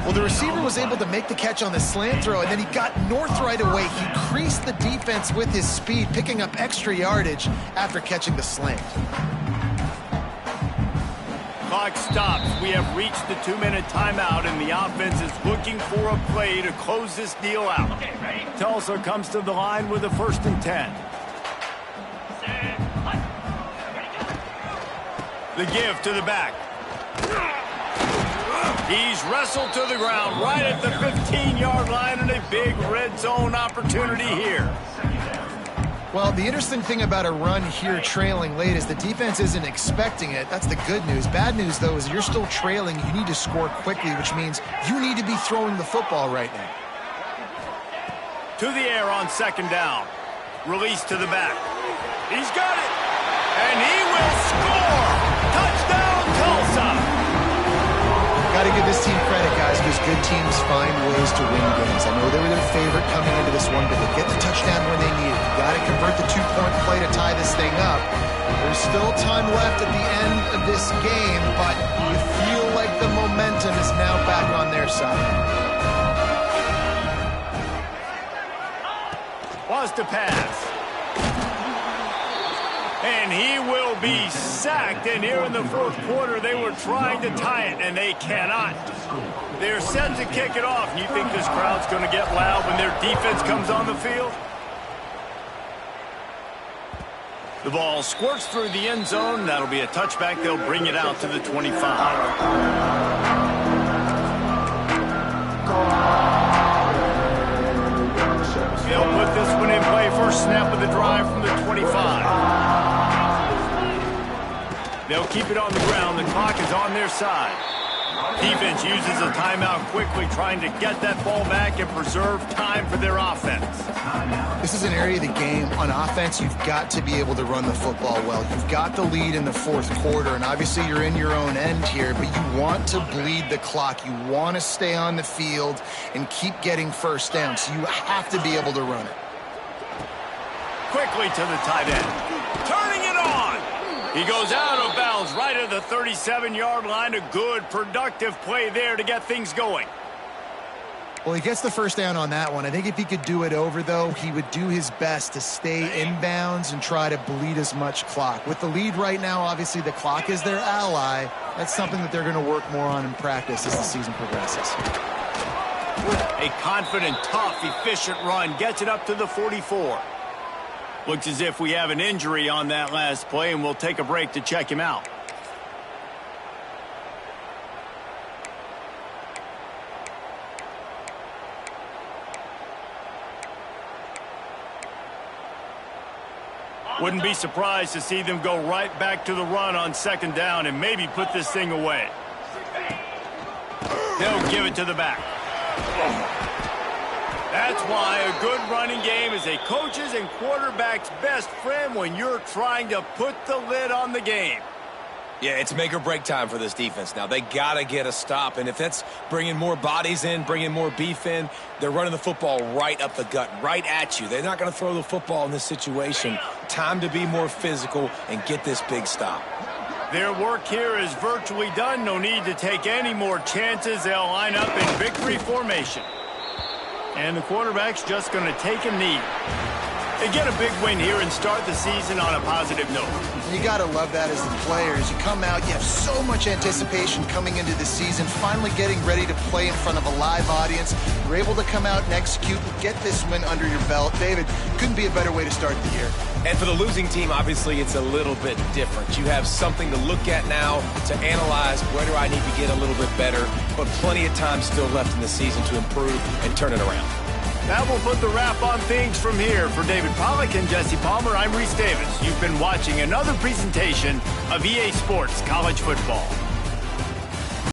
Speaker 3: Well, the receiver was able to make the catch on the slant throw, and then he got north right away. He creased the defense with his speed, picking up extra yardage after catching the slant.
Speaker 1: Clock stops. We have reached the 2-minute timeout, and the offense is looking for a play to close this deal out. Tulsa comes to the line with a 1st and 10. The give to the back. He's wrestled to the ground right at the 15-yard line, and a big red zone opportunity here.
Speaker 3: Well, the interesting thing about a run here trailing late is the defense isn't expecting it. That's the good news. Bad news, though, is you're still trailing. You need to score quickly, which means you need to be throwing the football right now.
Speaker 1: To the air on 2nd down. Release to the back. He's got it. And he will score. Touchdown, Tulsa.
Speaker 3: Got to give this team credit, guys, because good teams find ways to win games. I know they were their favorite coming into this one, but they get the touchdown when they need it. Got to convert the 2-point play to tie this thing up. There's still time left at the end of this game, but you feel like the momentum is now back on their side.
Speaker 1: Wants to pass. And he will be sacked. And here in the 4th quarter, they were trying to tie it, and they cannot. They're set to kick it off. You think this crowd's going to get loud when their defense comes on the field? The ball squirts through the end zone. That'll be a touchback. They'll bring it out to the 25. play first snap of the drive from the 25. They'll keep it on the ground. The clock is on their side. Defense uses a timeout quickly, trying to get that ball back and preserve time for their offense.
Speaker 3: This is an area of the game. On offense, you've got to be able to run the football well. You've got the lead in the fourth quarter, and obviously you're in your own end here, but you want to bleed the clock. You want to stay on the field and keep getting first down, so you have to be able to run it.
Speaker 1: Quickly to the tight end. Turning it on. He goes out of bounds right at the 37-yard line. A good, productive play there to get things going.
Speaker 3: Well, he gets the first down on that one. I think if he could do it over, though, he would do his best to stay inbounds and try to bleed as much clock. With the lead right now, obviously the clock is their ally. That's something that they're going to work more on in practice as the season progresses.
Speaker 1: A confident, tough, efficient run gets it up to the 44. Looks as if we have an injury on that last play, and we'll take a break to check him out. Wouldn't be surprised to see them go right back to the run on second down and maybe put this thing away. They'll give it to the back. That's why a good running game is a coach's and quarterback's best friend when you're trying to put the lid on the game.
Speaker 2: Yeah, it's make or break time for this defense now. They got to get a stop, and if that's bringing more bodies in, bringing more beef in, they're running the football right up the gut, right at you. They're not going to throw the football in this situation. Time to be more physical and get this big stop.
Speaker 1: Their work here is virtually done. No need to take any more chances. They'll line up in victory formation. And the quarterback's just going to take a knee. They get a big win here and start the season on a positive note.
Speaker 3: You got to love that as the players. You come out, you have so much anticipation coming into the season, finally getting ready to play in front of a live audience. You're able to come out and execute and get this win under your belt. David, couldn't be a better way to start the year.
Speaker 2: And for the losing team, obviously, it's a little bit different. You have something to look at now to analyze where do I need to get a little bit better, but plenty of time still left in the season to improve and turn it around.
Speaker 1: That will put the wrap on things from here. For David Pollack and Jesse Palmer, I'm Reese Davis. You've been watching another presentation of EA Sports College Football.